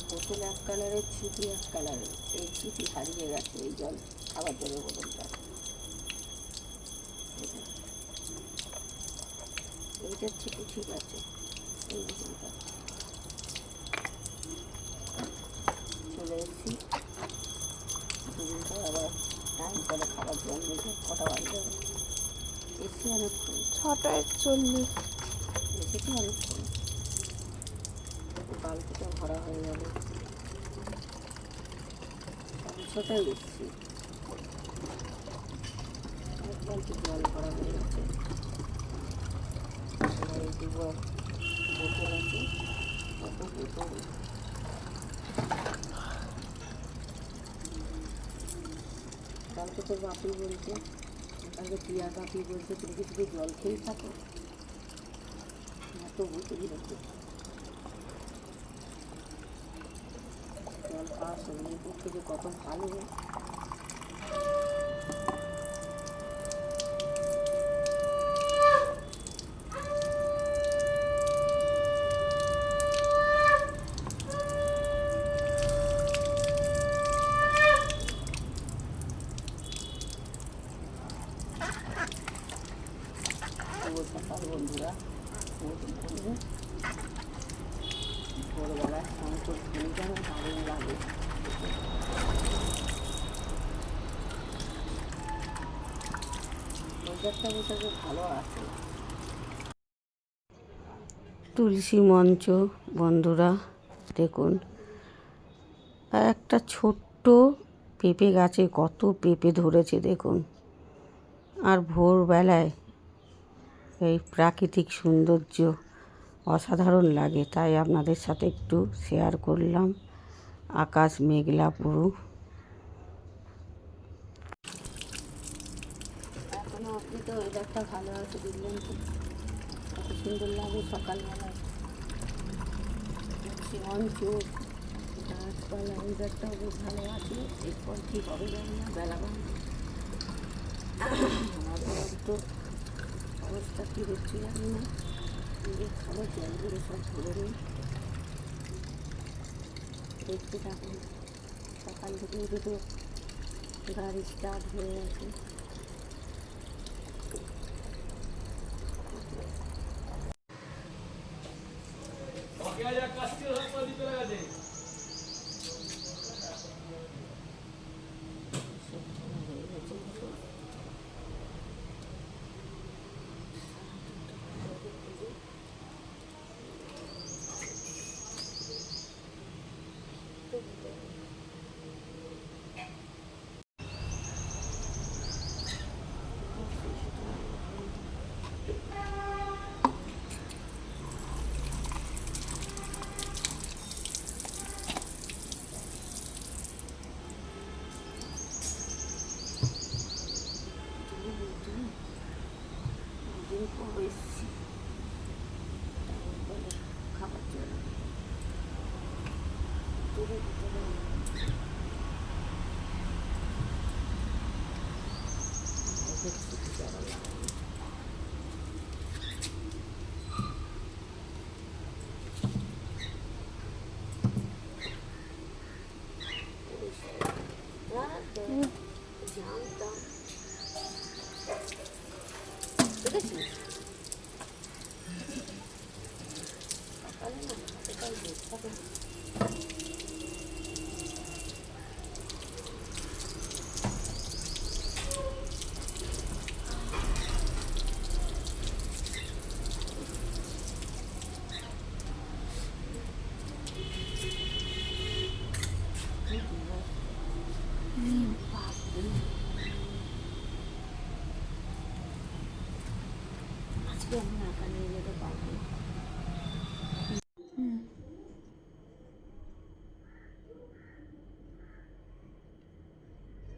বোতল এক কালারের, ছিপি এক কালারের। এই ছিপি হারিয়ে গেছে, এই জল খাবার জলের বোতলটা। এইটার ছিপি ঠিক আছে, এই বোতলটা। চলে এসেছি, দুদিন পর আবার টাইম করে খাবার জল নিতে। কটা বাজে যাবে? এসছি অনেকক্ষণ, 6:41। এসেছি অনেকক্ষণ। বালতিটা ভরা হয়ে গেল। 6:30 এসেছি, এক বালতি জল ভরা হয়ে গেছে। এবার এই দুটো বোতল আছে, কত বোতল। কালকে তোর বাপি বলছে, কালকে টিয়া বাপি বলছে তুমি কি শুধু জল খেয়েই থাকো, এত বোতলই রেখে। জল খাওয়া শরীরের পক্ষে যে কত ভালো। শুভ সকাল বন্ধুরা, ভোরবেলা স্নান করে ঘুরে যেন দারুণ লাগে। ওয়েদারটা বোধহয় ভালো আছে। তুলসী মঞ্চ বন্ধুরা দেখুন, আর একটা ছোট্ট পেঁপে গাছে কত পেঁপে ধরেছে দেখুন। আর ভোরবেলায় এই প্রাকৃতিক সৌন্দর্য অসাধারণ লাগে, তাই আপনাদের সাথে একটু শেয়ার করলাম। আকাশ মেঘলা পুরো। এখনো আপনি তো ওয়েদারটা ভালো আছে, দেখলেন তো কত সুন্দর লাগে সকালবেলায়। মঞ্চ, গাছপালা, ওয়েদারটাও বেশ ভালো আছে। এরপর কী হবে জানি না, বেলা বাড়বে। আমার তো অবস্থা কী হচ্ছে জানি না। খাবার জলগুলো সব ধরে নিই, দেখতে থাকুন। সকাল থেকে উঠে তো গাড়ি স্টার্ট হয়ে গেছে। খাবার জন্য জানতাম, দেখেছিস সকালে না এটাই দেখতে। আজকে আমি একা নিয়ে যেতে পারবো।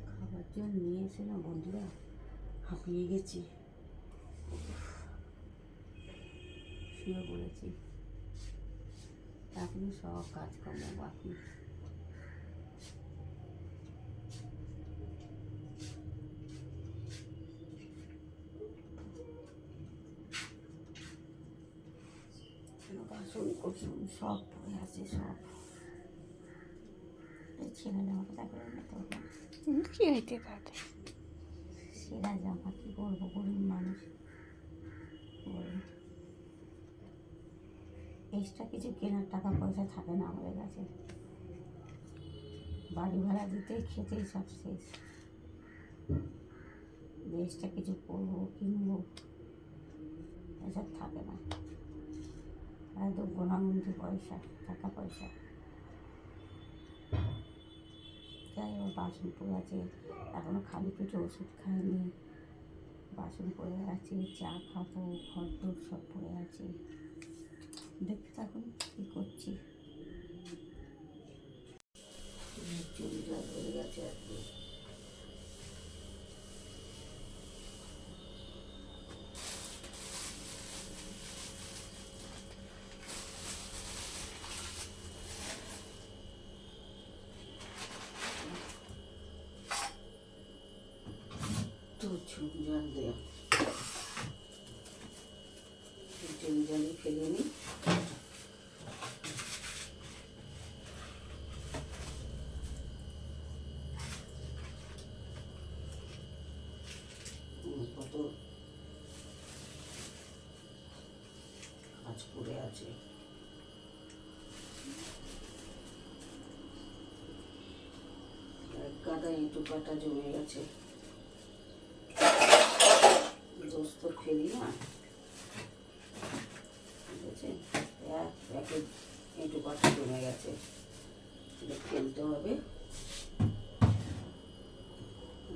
খাবার জল নিয়ে এসে না বন্ধুরা হাঁপিয়ে গেছি, শুয়ে পড়েছি। এখনো সব কাজকর্ম বাকি। বাসন কোসন সব পড়ে আছে, সব ছেঁড়া জামাটা তাকে তো কি হইতে তাতে ছেঁড়া জামা কী করবো, গরিব মানুষ বলুন। এক্সট্রা কিছু কেনার টাকা পয়সা থাকে না আমাদের কাছে, বাড়ি ভাড়া দিতেই খেতেই সব শেষ। এক্সট্রা কিছু করবো কিনবো এসব থাকে না, একদম গোনাগুনতি পয়সা, টাকা পয়সা। যাই হোক, বাসন পড়ে আছে, এখনও খালি পেটে ওষুধ খাইনি, বাসন পড়ে আছে, চা খাবো, ঘর দোর সব পড়ে আছে। দেখতে থাকুন কী করছি। চুল জল হয়ে গেছে আর কি। তো চুল জল দেয়, চুল জলই ফেলে নিই। কত কাজ পড়ে আছে, এক গাদা এঁটো কাটা জমে গেছে, দোস্ত ফেলি না, বুঝেছেন, এক প্যাকেট এঁটো কাটা জমে গেছে, এটা ফেলতে হবে।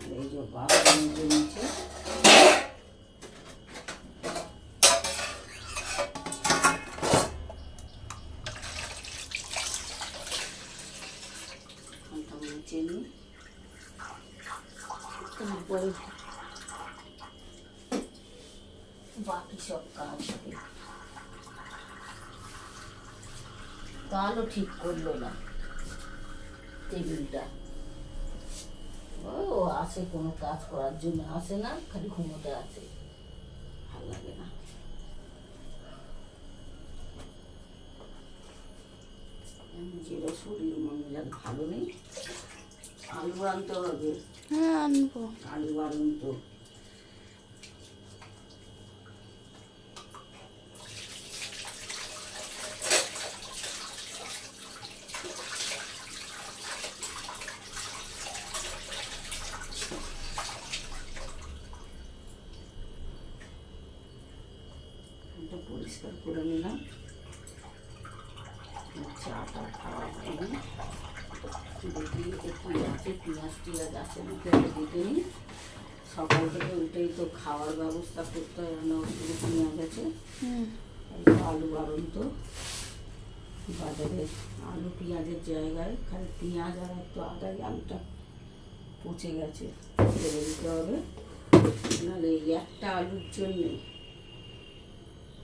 আর এই যে বাসন জমেছে, চিনি, তারপরে বাকি সব কাজ হবে। তাহলে ঠিক করলো না টেবিলটা, ও আসে কোনো কাজ করার জন্য আসে না, খালি ঘুমোতে আসে, ভালো লাগে না। যেটা শরীর মনে যাক ভালো নেই, আলু আনতে হবে। হ্যাঁ আনবো। আলু আনুন তো। এটা পরিষ্কার করে নিলাম, চাটা খাওয়া হয়নি, দেখি একটু আছে পেঁয়াজ টিয়াজ আছে নাকি একটা দেখে নিই। সকাল থেকে উঠেই তো খাওয়ার ব্যবস্থা করতে হয়, রান্না শুরু পেঁয়াজ আছে, আলু বারণ তো, বাজারে আলু পেঁয়াজের জায়গায় খালি পেঁয়াজ আর একটু আদাই, আলুটা পচে গেছে, ফেলে দিতে হবে, নাহলে এই একটা আলুর জন্যে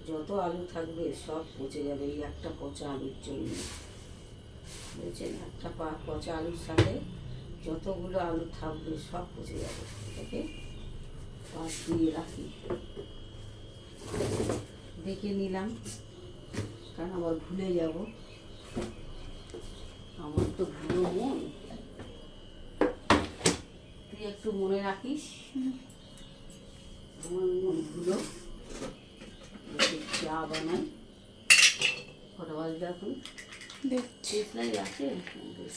যত আলু থাকবে সব পচে যাবে, এই একটা পচা আলুর জন্য, বুঝেছেন, একটা পচা আলুর সাথে যতগুলো আলু থাকবে সব পচে যাবে। এটাকে পাশ দিয়ে রাখি, দেখে নিলাম, কারণ আবার ভুলে যাব, আমার তো ভুলো মন, তুই একটু মনে রাখিস, আমার মন ভুলো। চা বানাই, কটা বাজবে এখন দেখছি আছে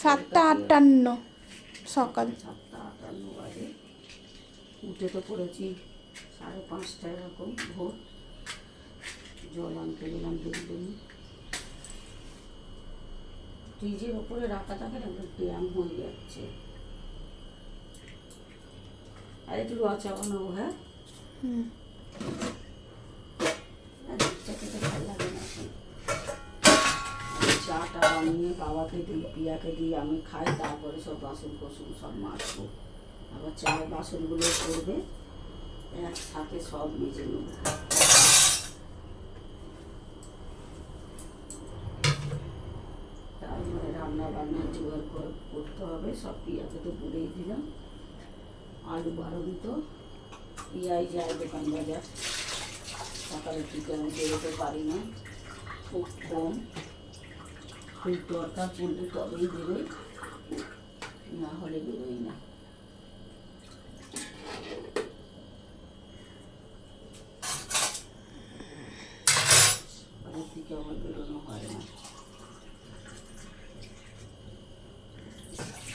7:58 সকাল, 7:58 বাজে। উঠে তো পড়েছি 5:30 এরকম ভোর, জল আনতে গেলাম দুদিন, ফ্রিজের ওপরে রাখা থাকে না, ব্যায়াম হয়ে যাচ্ছে। আর একটু রচা বানাবো, হ্যাঁ খেতে ভালো লাগে না এখন। চাটা বানিয়ে বাবাকে দিই, পিয়াকে দিই, আমি খাই, তারপরে সব বাসন কোসন সব মাজবো, আবার চায়ের বাসনগুলো করবে, একসাথে সব মেজে নেব। তারপরে রান্না বান্না জোগাড় করতে হবে, সব পিয়াকে তো বলেই দিলাম। আলু বারণ তো, পিয়াই যায় দোকান বাজার, সকালের দিকে আমি বেরোতে পারি না, খুব কম, খুব দরকার পড়লে তবেই বেরোই, না হলে বেরোই না। বাড়ির দিকে আমার বেরোনো হয় না।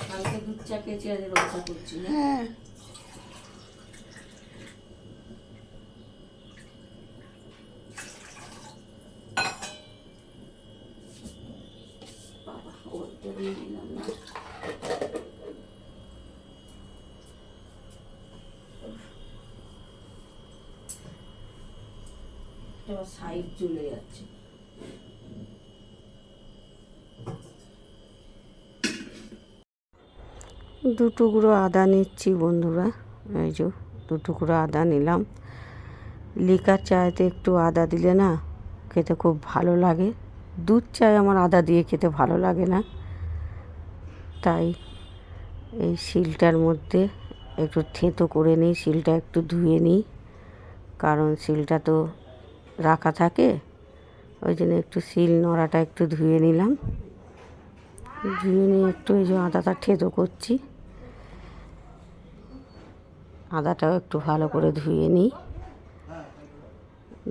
কালকে দুধ চা খেয়েছি, আজ রক্ষা করছি না। হ্যাঁ বাবা ওটা দিয়ে দিলাম না। এবার সাইড চলে যাচ্ছে। দু টুকরো আদা নিচ্ছি বন্ধুরা, এই যে দু টুকরো আদা নিলাম। লিকার চায়েতে একটু আদা দিলে না খেতে খুব ভালো লাগে। দুধ চায় আমার আদা দিয়ে খেতে ভালো লাগে না, তাই এই শিলটার মধ্যে একটু থেঁতো করে নিই, শিলটা একটু ধুয়ে নিই, কারণ শিলটা তো রাখা থাকে, ওই জন্য একটু শিল নোড়াটা একটু ধুয়ে নিলাম। ধুয়ে নিয়ে একটু এই যে আদাটা থেঁতো করছি, আদাটাও একটু ভালো করে ধুয়ে নিই।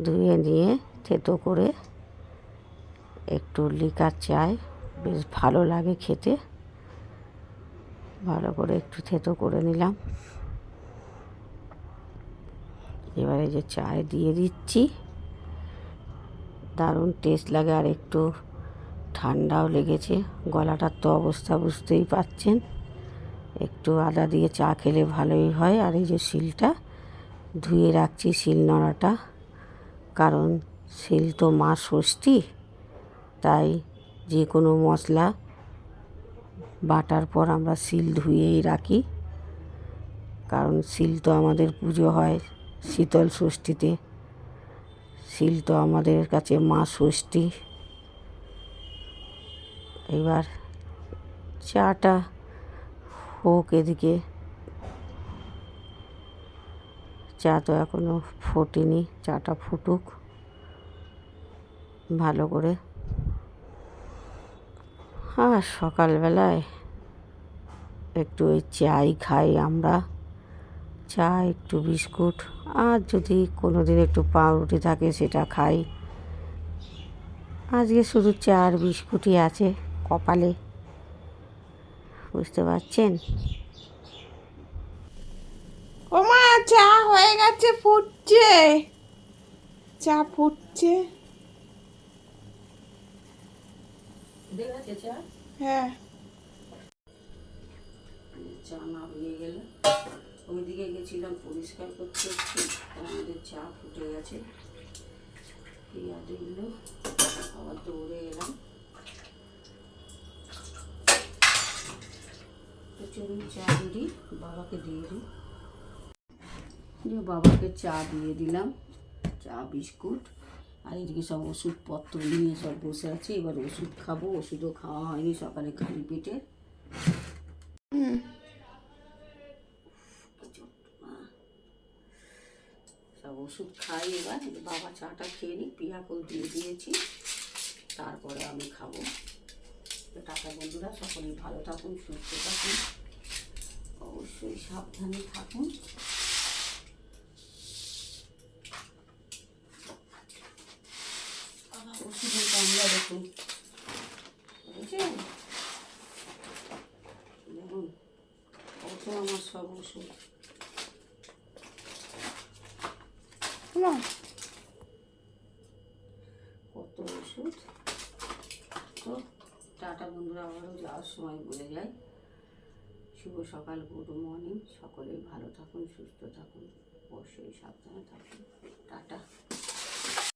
ধুয়ে নিয়ে থেঁতো করে একটু লিকার চায় বেশ ভালো লাগে খেতে। ভালো করে একটু থেঁতো করে নিলাম। এবারে যে চায় দিয়ে দিচ্ছি, দারুণ টেস্ট লাগে। আর একটু ঠান্ডাও লেগেছে, গলাটার তো অবস্থা বুঝতেই পারছেন। একটু আদা দিয়ে চা খেলে ভালোই হয়। আর এই যে শিলটা ধুয়ে রাখছি, শিল নোড়াটা, কারণ শিল তো মা ষষ্ঠী, তাই যে কোনো মশলা বাটার পর আমরা শিল ধুয়েই রাখি, কারণ শিল তো আমাদের পুজো হয় শীতল ষষ্ঠীতে। শিল তো আমাদের কাছে মা ষষ্ঠী। এবার চাটা হোক এদিকে, চা তো এখনও ফোটেনি, চাটা ফুটুক ভালো করে। আর সকালবেলায় একটু ওই চাই খাই আমরা, চা একটু বিস্কুট, আর যদি কোনো দিন একটু পাউরুটি থাকে সেটা খাই। আজকে শুধু চা আর বিস্কুটই আছে কপালে, বুঝতে পারছেন। ও মা, চা হয়ে গেছে, ফুটছে, চা ফুটছে। ঠিক আছে চা। হ্যাঁ চা না হয়ে গেলে ওইদিকে গেছিলাম পরিষ্কার করতে একটু, আমাদের চা ফুটে গেছে। পেঁয়াজ দিল, আবার দৌড়ে এলাম। তো চলুন চা দিই, বাবাকে দিয়ে দিই। যে বাবাকে চা দিয়ে দিলাম, চা বিস্কুট, আর এদিকে সব ওষুধপত্র নিয়ে সব বসে আছে। এবার ওষুধ খাবো, ওষুধও খাওয়া হয়নি সকালে খালি পেটে। সব ওষুধ খাই। এবার বাবা চাটা খেয়ে নিই, পিয়াকেও দিয়ে দিয়েছি, তারপরে আমি খাবো। তো টাটা বন্ধুরা, সকলেই ভালো থাকুন, সুস্থ থাকুন, অবশ্যই সাবধানে থাকুন। ওষুধের গামলা দেখুন, বুঝেছেন, দেখুন কত আমার সব ওষুধ। মা, কত ওষুধ। তো টাটা বন্ধুরা, আবারও যাওয়ার সময় বলে যায় শুভ সকাল, গুড মর্নিং। সকলেই ভালো থাকুন, সুস্থ থাকুন, অবশ্যই সাবধানে থাকুন। টাটা।